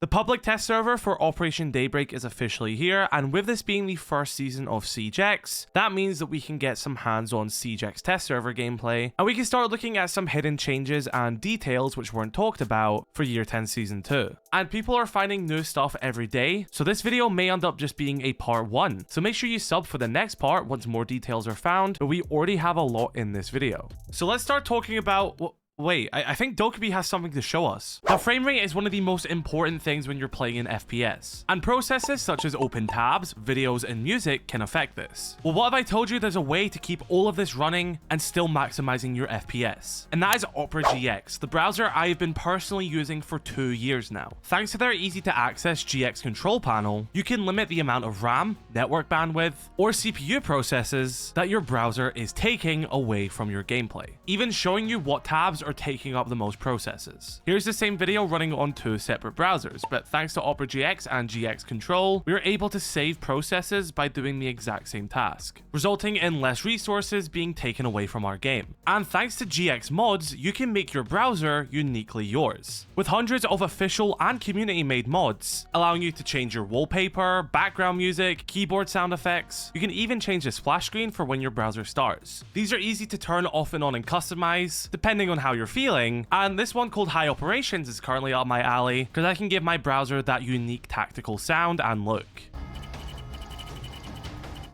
The public test server for Operation Daybreak is officially here, and with this being the first season of SiegeX, that means that we can get some hands-on SiegeX test server gameplay, and we can start looking at some hidden changes and details which weren't talked about for Year 10 Season 2. And people are finding new stuff every day, so this video may end up just being a part 1, so make sure you sub for the next part once more details are found, but we already have a lot in this video. So let's start talking about... Wait, I think Dokkaebi has something to show us. Now, frame rate is one of the most important things when you're playing in FPS, and processes such as open tabs, videos, and music can affect this. Well, what if I told you there's a way to keep all of this running and still maximizing your FPS? And that is Opera GX, the browser I've been personally using for 2 years now. Thanks to their easy to access GX control panel, you can limit the amount of RAM, network bandwidth, or CPU processes that your browser is taking away from your gameplay, even showing you what tabs are taking up the most processes. Here's the same video running on 2 separate browsers, but thanks to Opera GX and GX Control, we are able to save processes by doing the exact same task, resulting in less resources being taken away from our game. And thanks to GX mods, you can make your browser uniquely yours, with hundreds of official and community-made mods, allowing you to change your wallpaper, background music, keyboard sound effects. You can even change the splash screen for when your browser starts. These are easy to turn off and on and customize, depending on how you're feeling, and this one called High Operations is currently up my alley because I can give my browser that unique tactical sound and look.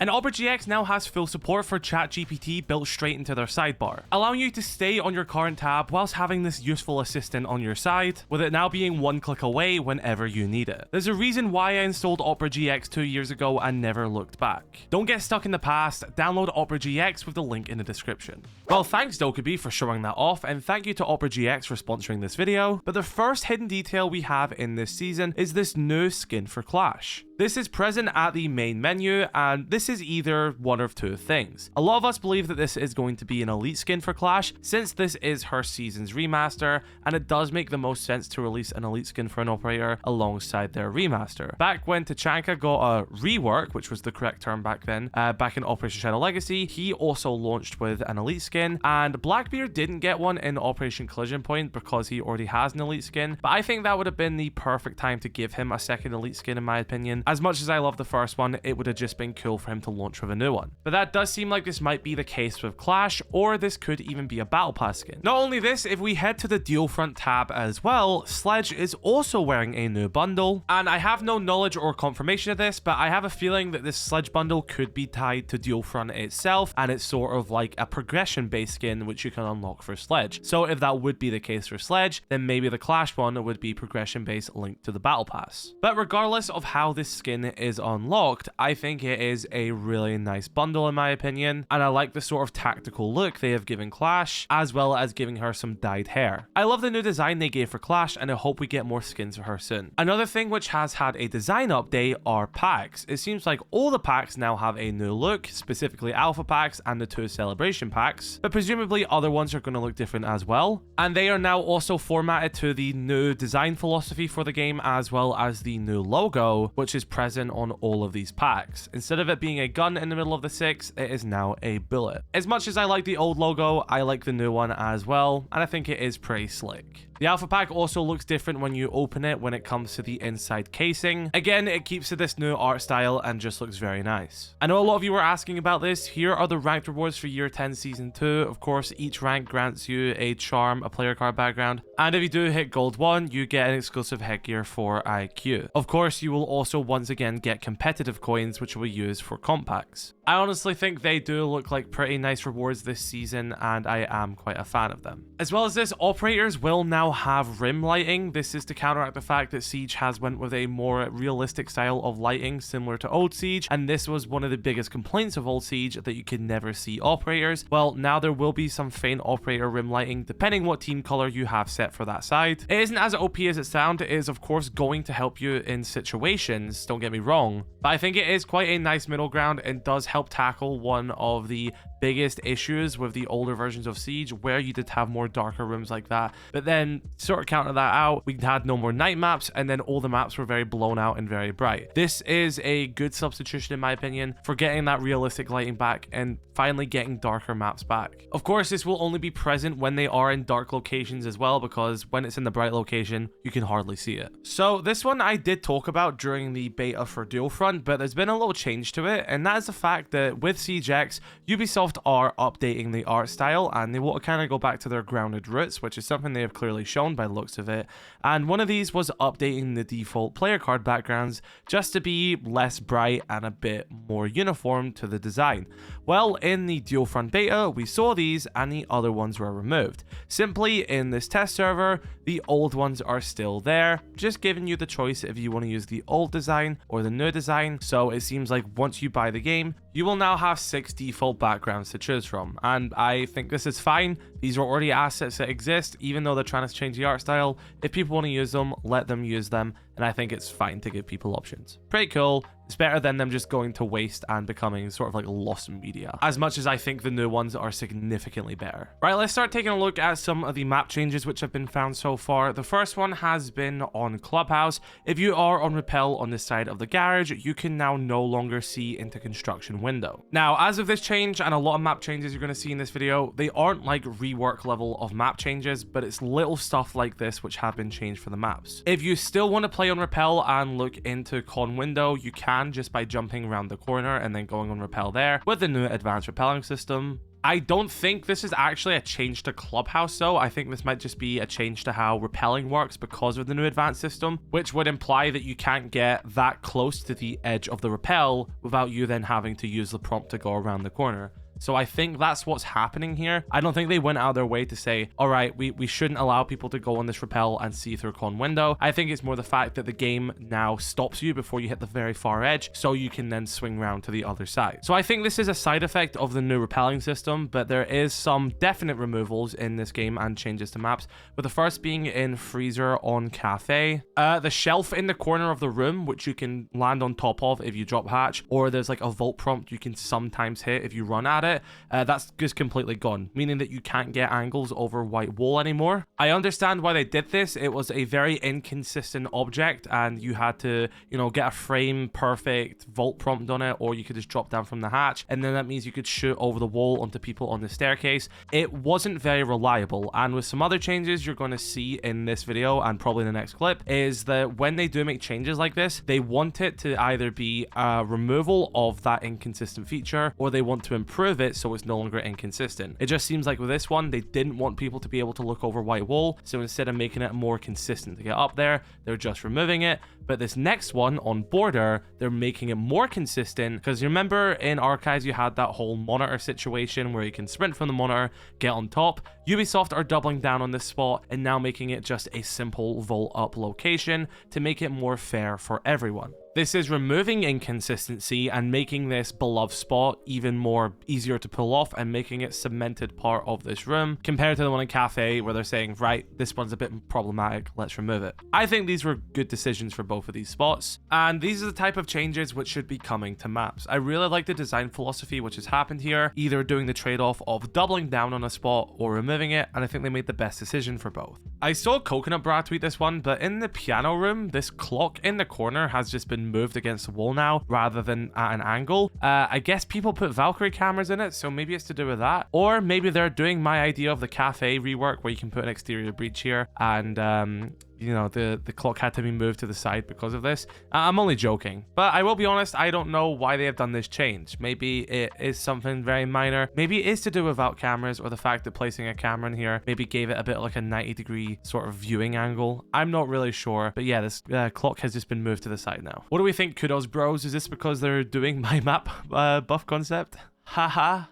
And Opera GX now has full support for ChatGPT built straight into their sidebar, allowing you to stay on your current tab whilst having this useful assistant on your side, with it now being one click away whenever you need it. There's a reason why I installed Opera GX 2 years ago and never looked back. Don't get stuck in the past, download Opera GX with the link in the description. Well, thanks Dokkaebi for showing that off, and thank you to Opera GX for sponsoring this video, but the first hidden detail we have in this season is this new skin for Clash. This is present at the main menu, and this is either one of 2 things. A lot of us believe that this is going to be an elite skin for Clash, since this is her season's remaster, and it does make the most sense to release an elite skin for an operator alongside their remaster. Back when Tachanka got a rework, which was the correct term back then, back in Operation Shadow Legacy, he also launched with an elite skin, and Blackbeard didn't get one in Operation Collision Point because he already has an elite skin, but I think that would have been the perfect time to give him a second elite skin in my opinion. As much as I love the first one, it would have just been cool for him to launch with a new one. But that does seem like this might be the case with Clash, or this could even be a Battle Pass skin. Not only this, if we head to the Dual Front tab as well, Sledge is also wearing a new bundle, and I have no knowledge or confirmation of this, but I have a feeling that this Sledge bundle could be tied to Dual Front itself, and it's sort of like a progression-based skin which you can unlock for Sledge. So if that would be the case for Sledge, then maybe the Clash one would be progression-based linked to the Battle Pass. But regardless of how this skin is unlocked, I think it is a really nice bundle in my opinion, and I like the sort of tactical look they have given Clash, as well as giving her some dyed hair. I love the new design they gave for Clash, and I hope we get more skins for her soon. Another thing which has had a design update are packs. It seems like all the packs now have a new look, specifically alpha packs and the 2 celebration packs, but presumably other ones are going to look different as well, and they are now also formatted to the new design philosophy for the game, as well as the new logo, which is present on all of these packs. Instead of it being a gun in the middle of the 6, it is now a bullet. As much as I like the old logo, I like the new one as well, and I think it is pretty slick. The alpha pack also looks different when you open it when it comes to the inside casing. Again, it keeps to this new art style and just looks very nice. I know a lot of you were asking about this. Here are the ranked rewards for Year 10 Season 2. Of course, each rank grants you a charm, a player card background, and if you do hit Gold 1, you get an exclusive headgear for IQ. Of course, you will also once again get competitive coins, which will be used for comp packs. I honestly think they do look like pretty nice rewards this season, and I am quite a fan of them. As well as this, operators will now have rim lighting. This is to counteract the fact that Siege has went with a more realistic style of lighting similar to Old Siege, and this was one of the biggest complaints of Old Siege, that you could never see operators. Well, now there will be some faint operator rim lighting depending what team color you have set for that side. It isn't as OP as it sounds. It is of course going to help you in situations, don't get me wrong, but I think it is quite a nice middle ground and does help tackle one of the biggest issues with the older versions of Siege, where you did have more darker rooms like that. But then sort of counter that out, we had no more night maps, and then all the maps were very blown out and very bright. This is a good substitution in my opinion for getting that realistic lighting back and finally getting darker maps back. Of course, this will only be present when they are in dark locations as well, because when it's in the bright location, you can hardly see it. So this one I did talk about during the beta for Dual Front, but there's been a little change to it, and that is the fact that with Siege X, Ubisoft are updating the art style, and they want to kind of go back to their grounded roots, which is something they have clearly shown by the looks of it. And one of these was updating the default player card backgrounds just to be less bright and a bit more uniform to the design. Well, in the Dual Front beta, we saw these and the other ones were removed. Simply in this test server, the old ones are still there, just giving you the choice if you want to use the old design or the new design. So it seems like once you buy the game, you will now have 6 default backgrounds to choose from, and I think this is fine. These are already assets that exist, even though they're trying to change the art style. If people want to use them, let them use them, and I think it's fine to give people options. Pretty cool. It's better than them just going to waste and becoming sort of like lost media, as much as I think the new ones are significantly better. Right, let's start taking a look at some of the map changes which have been found so far. The first one has been on Clubhouse. If you are on Rappel on this side of the garage, you can now no longer see into construction window. Now, as of this change and a lot of map changes you're going to see in this video, they aren't like rework level of map changes, but it's little stuff like this which have been changed for the maps. If you still want to play on Rappel and look into con window, you can just by jumping around the corner and then going on Rappel there with the new advanced rappelling system. I don't think this is actually a change to Clubhouse though. I think this might just be a change to how rappelling works because of the new advanced system, which would imply that you can't get that close to the edge of the rappel without you then having to use the prompt to go around the corner. So I think that's what's happening here. I don't think they went out of their way to say, all right, we shouldn't allow people to go on this rappel and see through con window. I think it's more the fact that the game now stops you before you hit the very far edge, so you can then swing around to the other side. So I think this is a side effect of the new rappelling system, but there is some definite removals in this game and changes to maps, with the first being in Freezer on Cafe. The shelf in the corner of the room, which you can land on top of if you drop hatch, or there's like a vault prompt you can sometimes hit if you run at it. That's just completely gone, meaning that you can't get angles over white wall anymore. I understand why they did this. It was a very inconsistent object and you had to, you know, get a frame perfect vault prompt on it, or you could just drop down from the hatch, and then that means you could shoot over the wall onto people on the staircase. It wasn't very reliable, and with some other changes you're going to see in this video and probably in the next clip, is that when they do make changes like this, they want it to either be a removal of that inconsistent feature, or they want to improve it so it's no longer inconsistent. It just seems like with this one, they didn't want people to be able to look over white wall, so instead of making it more consistent to get up there, they're just removing it. But this next one on border, they're making it more consistent, because you remember in Archives you had that whole monitor situation where you can sprint from the monitor, get on top. Ubisoft are doubling down on this spot and now making it just a simple vault up location to make it more fair for everyone. This is removing inconsistency and making this beloved spot even more easier to pull off and making it cemented part of this room, compared to the one in Cafe where they're saying, right, this one's a bit problematic, let's remove it. I think these were good decisions for both of these spots, and these are the type of changes which should be coming to maps. I really like the design philosophy which has happened here, either doing the trade-off of doubling down on a spot or removing it, and I think they made the best decision for both. I saw Coconut Bra tweet this one, but in the piano room, this clock in the corner has just been moved against the wall now rather than at an angle. I guess people put Valkyrie cameras in it, so maybe it's to do with that, or maybe they're doing my idea of the Cafe rework where you can put an exterior breach here and you know, the clock had to be moved to the side because of this. I'm only joking, but I will be honest, I don't know why they have done this change. Maybe it is something very minor. Maybe it is to do with vault cameras, or the fact that placing a camera in here maybe gave it a bit like a 90-degree sort of viewing angle. I'm not really sure, but yeah, this clock has just been moved to the side now. What do we think, Kudos bros? Is this because they're doing my map buff concept? Haha.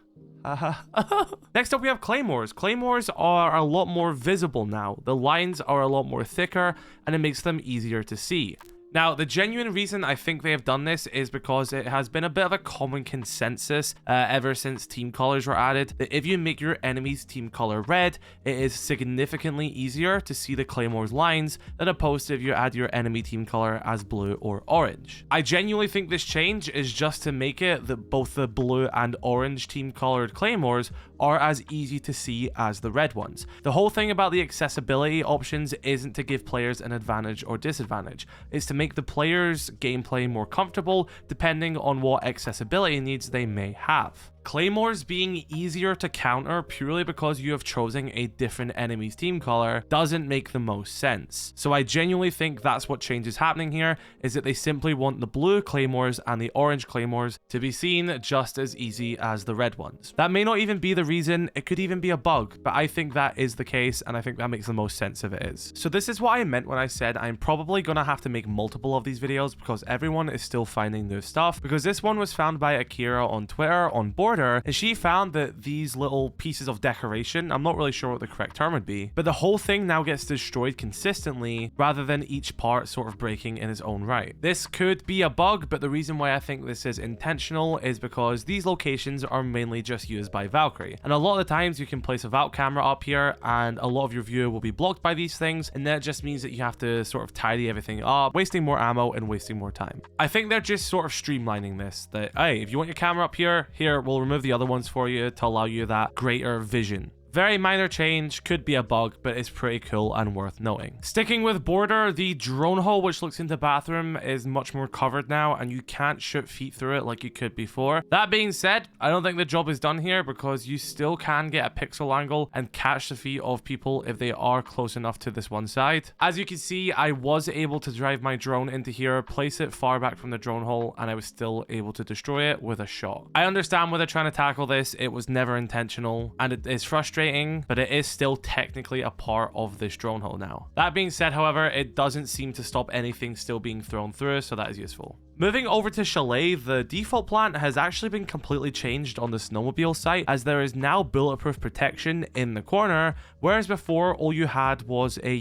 Next up we have claymores. Claymores are a lot more visible now. The lines are a lot more thicker and it makes them easier to see. Now, the genuine reason I think they have done this is because it has been a bit of a common consensus ever since team colors were added, that if you make your enemy's team color red, it is significantly easier to see the Claymore's lines than opposed to if you add your enemy team color as blue or orange. I genuinely think this change is just to make it that both the blue and orange team colored Claymores are as easy to see as the red ones. The whole thing about the accessibility options isn't to give players an advantage or disadvantage, it's to make the player's gameplay more comfortable depending on what accessibility needs they may have. Claymores being easier to counter purely because you have chosen a different enemy's team color doesn't make the most sense. So I genuinely think that's what change is happening here, is that they simply want the blue Claymores and the orange Claymores to be seen just as easy as the red ones. That may not even be the reason, it could even be a bug, but I think that is the case and I think that makes the most sense if it is. So this is what I meant when I said I'm probably gonna have to make multiple of these videos because everyone is still finding new stuff, because this one was found by Akira on Twitter on Border, and she found that these little pieces of decoration, I'm not really sure what the correct term would be, but the whole thing now gets destroyed consistently rather than each part sort of breaking in its own right. This could be a bug, but the reason why I think this is intentional is because these locations are mainly just used by Valkyrie, and a lot of the times you can place a Valk camera up here and a lot of your view will be blocked by these things, and that just means that you have to sort of tidy everything up, wasting more ammo and wasting more time. I think they're just sort of streamlining this, that hey, if you want your camera up here, we'll remove the other ones for you to allow you that greater vision. Very minor change, could be a bug, but it's pretty cool and worth knowing. Sticking with Border, the drone hole which looks into bathroom is much more covered now and you can't shoot feet through it like you could before. That being said, I don't think the job is done here because you still can get a pixel angle and catch the feet of people if they are close enough to this one side. As you can see, I was able to drive my drone into here, place it far back from the drone hole, and I was still able to destroy it with a shot. I understand where they're trying to tackle this, it was never intentional and it is frustrating, but it is still technically a part of this drone hole now. That being said, however, it doesn't seem to stop anything still being thrown through, so that is useful. Moving over to Chalet, the default plant has actually been completely changed on the snowmobile site, as there is now bulletproof protection in the corner, whereas before all you had was a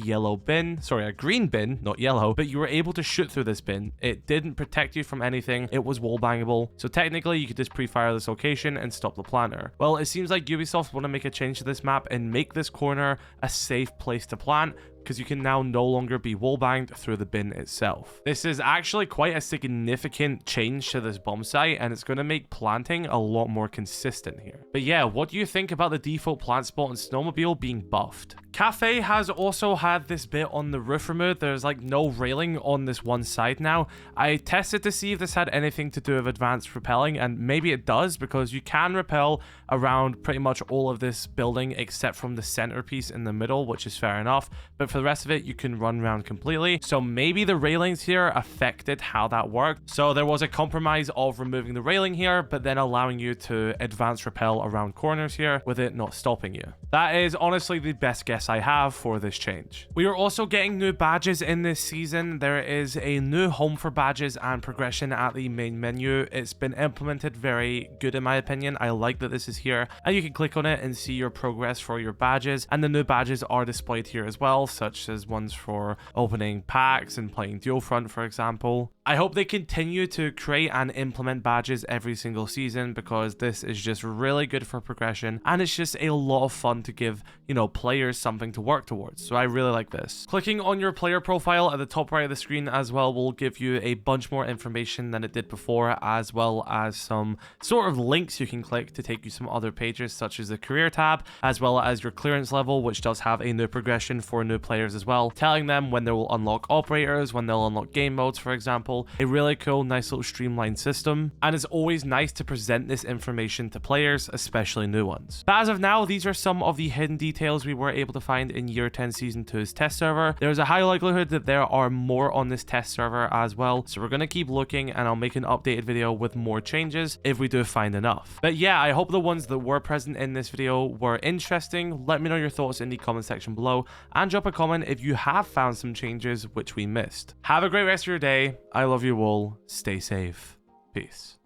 green bin, not yellow, but you were able to shoot through this bin. It didn't protect you from anything, it was wall bangable, so technically you could just pre-fire this location and stop the planter. Well, it seems like Ubisoft want to make a change to this map and make this corner a safe place to plant, because you can now no longer be wallbanged through the bin itself. This is actually quite a significant change to this bomb site, and it's going to make planting a lot more consistent here. But yeah, what do you think about the default plant spot on snowmobile being buffed? Cafe has also had this bit on the roof removed. There's like no railing on this one side now. I tested to see if this had anything to do with advanced rappelling, and maybe it does, because you can rappel around pretty much all of this building except from the centerpiece in the middle, which is fair enough, but for the rest of it you can run around completely. So maybe the railings here affected how that worked. So there was a compromise of removing the railing here, but then allowing you to advance rappel around corners here with it not stopping you. That is honestly the best guess I have for this change. We are also getting new badges in this season. There is a new home for badges and progression at the main menu. It's been implemented very good in my opinion. I like that this is here, and you can click on it and see your progress for your badges, and the new badges are displayed here as well, such as ones for opening packs and playing dual front, for example. I hope they continue to create and implement badges every single season, because this is just really good for progression and it's just a lot of fun to give, you know, players something to work towards. So I really like this. Clicking on your player profile at the top right of the screen as well will give you a bunch more information than it did before, as well as some sort of links you can click to take you some other pages, such as the career tab, as well as your clearance level, which does have a new progression for new players as well, telling them when they will unlock operators, when they'll unlock game modes, for example. A really cool, nice little streamlined system, and it's always nice to present this information to players, especially new ones. But as of now, these are some of the hidden details we were able to find in Year 10 Season 2's test server. There's a high likelihood that there are more on this test server as well, so we're going to keep looking, and I'll make an updated video with more changes if we do find enough. But yeah, I hope the ones that were present in this video were interesting. Let me know your thoughts in the comment section below, and drop a comment if you have found some changes which we missed. Have a great rest of your day. I love you all. Stay safe. Peace.